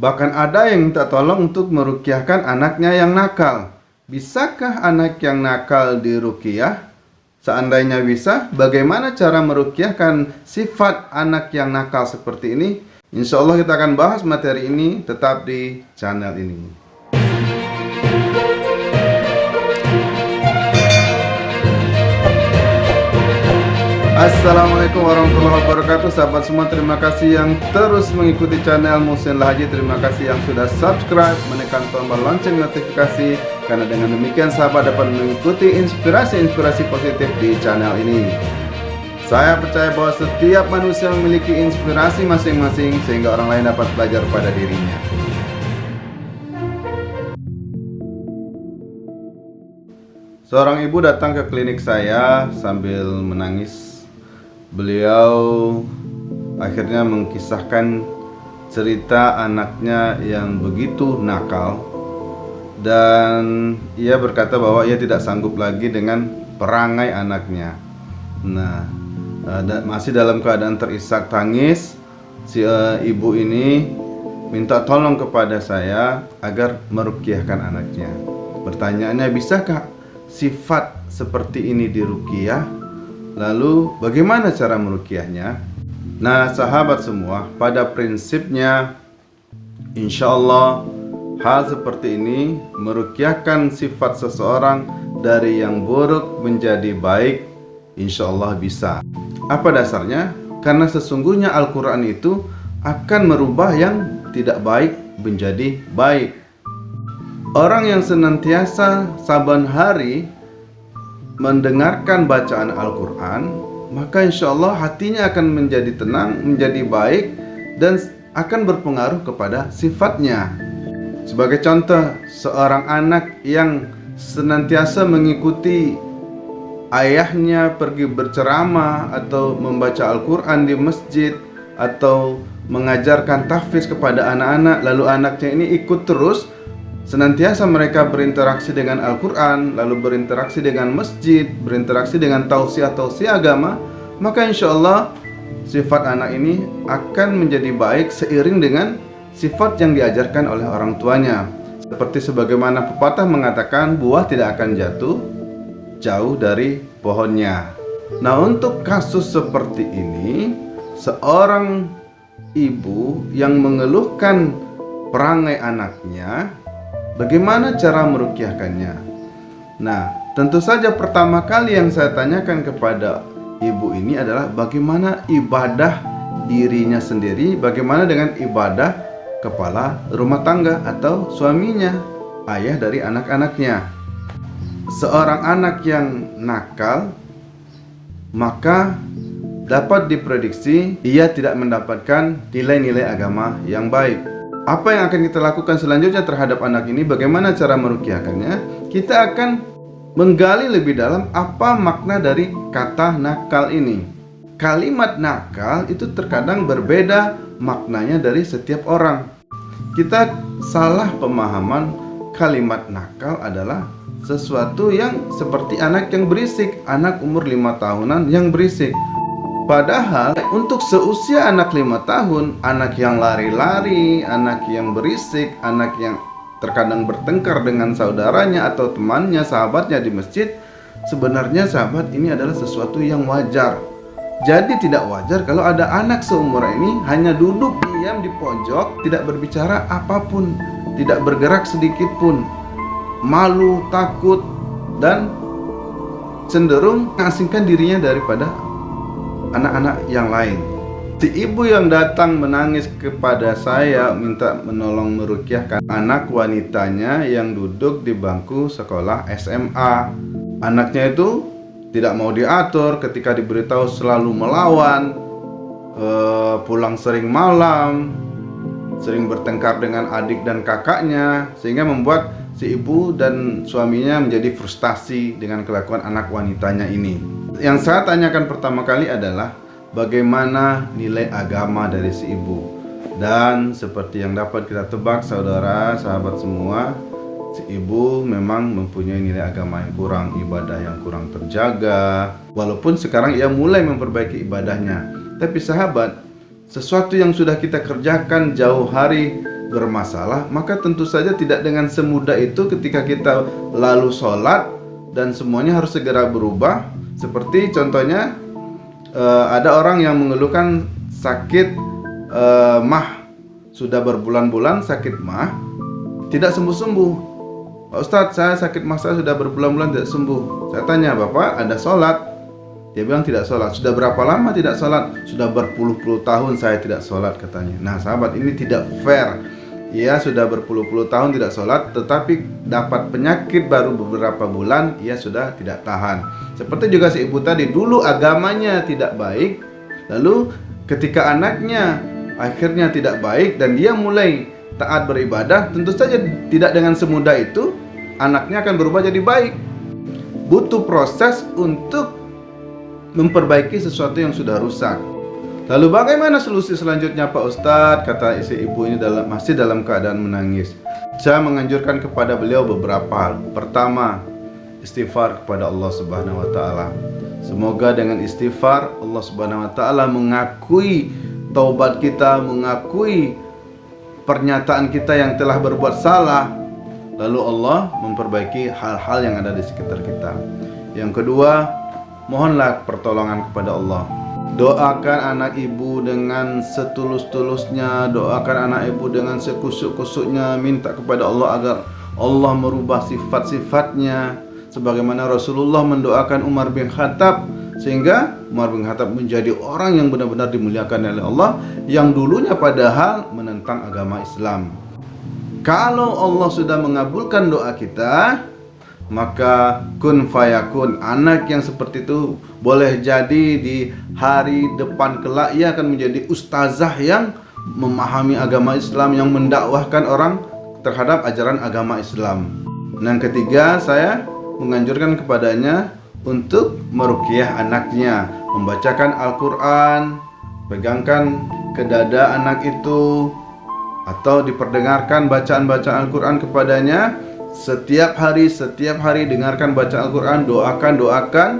Bahkan ada yang minta tolong untuk meruqyahkan anaknya yang nakal. Bisakah anak yang nakal diruqyah? Seandainya bisa, bagaimana cara meruqyahkan sifat anak yang nakal seperti ini? Insya Allah kita akan bahas materi ini tetap di channel ini. Assalamualaikum warahmatullahi wabarakatuh. Sahabat semua, terima kasih yang terus mengikuti channel Muhsin Lahaji. Terima kasih yang sudah subscribe, menekan tombol lonceng notifikasi, karena dengan demikian sahabat dapat mengikuti inspirasi-inspirasi positif di channel ini. Saya percaya bahwa setiap manusia memiliki inspirasi masing-masing, sehingga orang lain dapat belajar pada dirinya. Seorang ibu datang ke klinik saya sambil menangis. Beliau akhirnya mengkisahkan cerita anaknya yang begitu nakal, dan ia berkata bahwa ia tidak sanggup lagi dengan perangai anaknya. Nah, masih dalam keadaan terisak tangis, si ibu ini minta tolong kepada saya agar meruqyahkan anaknya. Pertanyaannya, bisakah sifat seperti ini diruqyah? Lalu bagaimana cara meruqyahnya? Nah sahabat semua, pada prinsipnya insya Allah hal seperti ini, meruqyahkan sifat seseorang dari yang buruk menjadi baik, insya Allah bisa. Apa dasarnya? Karena sesungguhnya Al-Quran itu akan merubah yang tidak baik menjadi baik. Orang yang senantiasa saban hari mendengarkan bacaan Al-Quran, maka insya Allah hatinya akan menjadi tenang, menjadi baik, dan akan berpengaruh kepada sifatnya. Sebagai contoh, seorang anak yang senantiasa mengikuti ayahnya pergi berceramah atau membaca Al-Quran di masjid, atau mengajarkan tahfiz kepada anak-anak, lalu anaknya ini ikut terus, senantiasa mereka berinteraksi dengan Al-Quran, lalu berinteraksi dengan masjid, berinteraksi dengan tausiah-tausiah agama, maka insya Allah sifat anak ini akan menjadi baik seiring dengan sifat yang diajarkan oleh orang tuanya. Seperti sebagaimana pepatah mengatakan, buah tidak akan jatuh jauh dari pohonnya. Nah, untuk kasus seperti ini, seorang ibu yang mengeluhkan perangai anaknya, bagaimana cara meruqyahkannya? Nah, tentu saja pertama kali yang saya tanyakan kepada ibu ini adalah bagaimana ibadah dirinya sendiri, bagaimana dengan ibadah kepala rumah tangga atau suaminya, ayah dari anak-anaknya. Seorang anak yang nakal, maka dapat diprediksi ia tidak mendapatkan nilai-nilai agama yang baik. Apa yang akan kita lakukan selanjutnya terhadap anak ini? Bagaimana cara meruqyahkannya? Kita akan menggali lebih dalam apa makna dari kata nakal ini. Kalimat nakal itu terkadang berbeda maknanya dari setiap orang. Kita salah pemahaman kalimat nakal adalah sesuatu yang seperti anak yang berisik, anak umur 5 tahunan yang berisik. Padahal untuk seusia anak 5 tahun, anak yang lari-lari, anak yang berisik, anak yang terkadang bertengkar dengan saudaranya atau temannya, sahabatnya di masjid, sebenarnya sahabat ini adalah sesuatu yang wajar. Jadi tidak wajar kalau ada anak seumur ini hanya duduk diam di pojok, tidak berbicara apapun, tidak bergerak sedikit pun, malu, takut, dan cenderung mengasingkan dirinya daripada anak-anak yang lain. Si ibu yang datang menangis kepada saya minta menolong meruqyahkan anak wanitanya yang duduk di bangku sekolah SMA. Anaknya itu tidak mau diatur, ketika diberitahu selalu melawan, pulang sering malam, sering bertengkar dengan adik dan kakaknya, sehingga membuat si ibu dan suaminya menjadi frustasi dengan kelakuan anak wanitanya ini. Yang saya tanyakan pertama kali adalah bagaimana nilai agama dari si ibu. Dan seperti yang dapat kita tebak saudara, sahabat semua, si ibu memang mempunyai nilai agama yang kurang, ibadah yang kurang terjaga. Walaupun sekarang ia mulai memperbaiki ibadahnya, tapi sahabat, sesuatu yang sudah kita kerjakan jauh hari bermasalah, maka tentu saja tidak dengan semudah itu ketika kita lalu sholat dan semuanya harus segera berubah. Seperti contohnya ada orang yang mengeluhkan sakit mah, sudah berbulan-bulan sakit mah tidak sembuh-sembuh. Pak Ustadz, saya sakit mah, saya sudah berbulan-bulan tidak sembuh. Saya tanya, Bapak ada sholat? Dia bilang tidak sholat. Sudah berapa lama tidak sholat? Sudah berpuluh-puluh tahun saya tidak sholat, katanya. Nah sahabat, ini tidak fair. Ia sudah berpuluh-puluh tahun tidak sholat, tetapi dapat penyakit baru beberapa bulan, ia sudah tidak tahan. Seperti juga si ibu tadi, dulu agamanya tidak baik, lalu ketika anaknya akhirnya tidak baik dan dia mulai taat beribadah, tentu saja tidak dengan semudah itu anaknya akan berubah jadi baik. Butuh proses untuk memperbaiki sesuatu yang sudah rusak. Lalu bagaimana solusi selanjutnya Pak Ustadz? Kata isi ibu ini masih dalam keadaan menangis. Saya menganjurkan kepada beliau beberapa hal. Pertama, istighfar kepada Allah Subhanahu wa taala. Semoga dengan istighfar Allah Subhanahu wa taala mengakui taubat kita, mengakui pernyataan kita yang telah berbuat salah, lalu Allah memperbaiki hal-hal yang ada di sekitar kita. Yang kedua, mohonlah pertolongan kepada Allah. Doakan anak ibu dengan setulus-tulusnya, doakan anak ibu dengan sekusuk-kusuknya, minta kepada Allah agar Allah merubah sifat-sifatnya, sebagaimana Rasulullah mendoakan Umar bin Khattab, sehingga Umar bin Khattab menjadi orang yang benar-benar dimuliakan oleh Allah, yang dulunya padahal menentang agama Islam. Kalau Allah sudah mengabulkan doa kita, maka kun fayakun, anak yang seperti itu boleh jadi di hari depan kelak ia akan menjadi ustazah yang memahami agama Islam, yang mendakwahkan orang terhadap ajaran agama Islam. Yang ketiga, saya menganjurkan kepadanya untuk meruqyah anaknya, membacakan Al-Quran, pegangkan ke dada anak itu, atau diperdengarkan bacaan-bacaan Al-Quran kepadanya setiap hari dengarkan baca Al-Quran, doakan.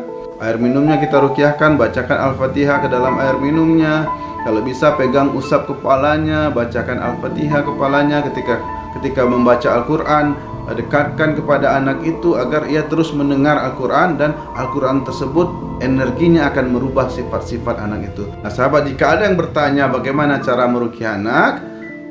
Air minumnya kita ruqyahkan, bacakan Al-Fatihah ke dalam air minumnya. Kalau bisa pegang usap kepalanya, bacakan Al-Fatihah kepalanya. Ketika membaca Al-Quran, dekatkan kepada anak itu agar ia terus mendengar Al-Quran, dan Al-Quran tersebut energinya akan merubah sifat-sifat anak itu. Nah sahabat, jika ada yang bertanya bagaimana cara meruqyah anak,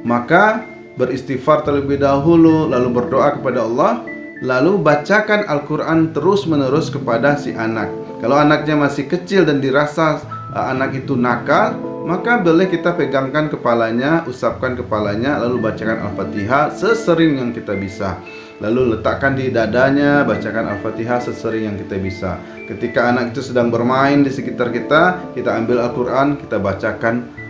maka beristighfar terlebih dahulu, lalu berdoa kepada Allah, lalu bacakan Al-Quran terus-menerus kepada si anak. Kalau anaknya masih kecil dan dirasa anak itu nakal, maka boleh kita pegangkan kepalanya, usapkan kepalanya, lalu bacakan Al-Fatihah sesering yang kita bisa. Lalu letakkan di dadanya, bacakan Al-Fatihah sesering yang kita bisa. Ketika anak itu sedang bermain di sekitar kita, kita ambil Al-Quran, kita bacakan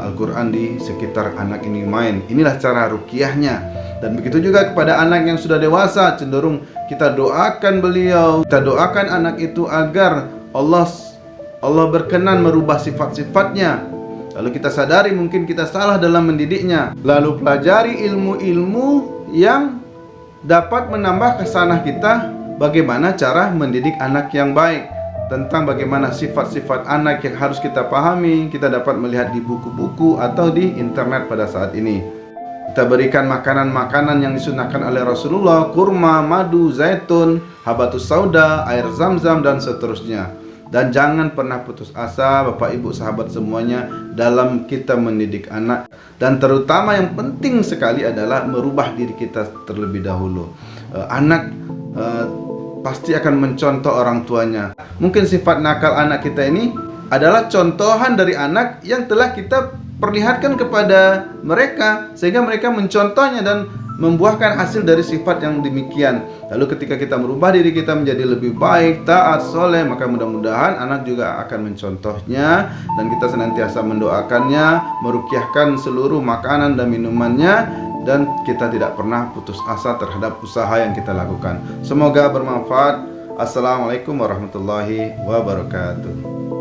Al-Quran di sekitar anak ini main. Inilah cara ruqyahnya. Dan begitu juga kepada anak yang sudah dewasa, cenderung kita doakan beliau, kita doakan anak itu agar Allah berkenan merubah sifat-sifatnya. Lalu kita sadari mungkin kita salah dalam mendidiknya, lalu pelajari ilmu-ilmu yang dapat menambah kesanah kita bagaimana cara mendidik anak yang baik. Tentang bagaimana sifat-sifat anak yang harus kita pahami, kita dapat melihat di buku-buku atau di internet pada saat ini. Kita berikan makanan-makanan yang disunahkan oleh Rasulullah, kurma, madu, zaitun, habatus sauda, air zam-zam, dan seterusnya. Dan jangan pernah putus asa Bapak Ibu sahabat semuanya dalam kita mendidik anak. Dan terutama yang penting sekali adalah merubah diri kita terlebih dahulu. Anak pasti akan mencontoh orang tuanya. Mungkin sifat nakal anak kita ini adalah contohan dari anak yang telah kita perlihatkan kepada mereka, sehingga mereka mencontohnya dan membuahkan hasil dari sifat yang demikian. Lalu ketika kita merubah diri kita menjadi lebih baik, taat, soleh, maka mudah-mudahan anak juga akan mencontohnya, dan kita senantiasa mendoakannya, meruqyahkan seluruh makanan dan minumannya, dan kita tidak pernah putus asa terhadap usaha yang kita lakukan. Semoga bermanfaat. Assalamualaikum warahmatullahi wabarakatuh.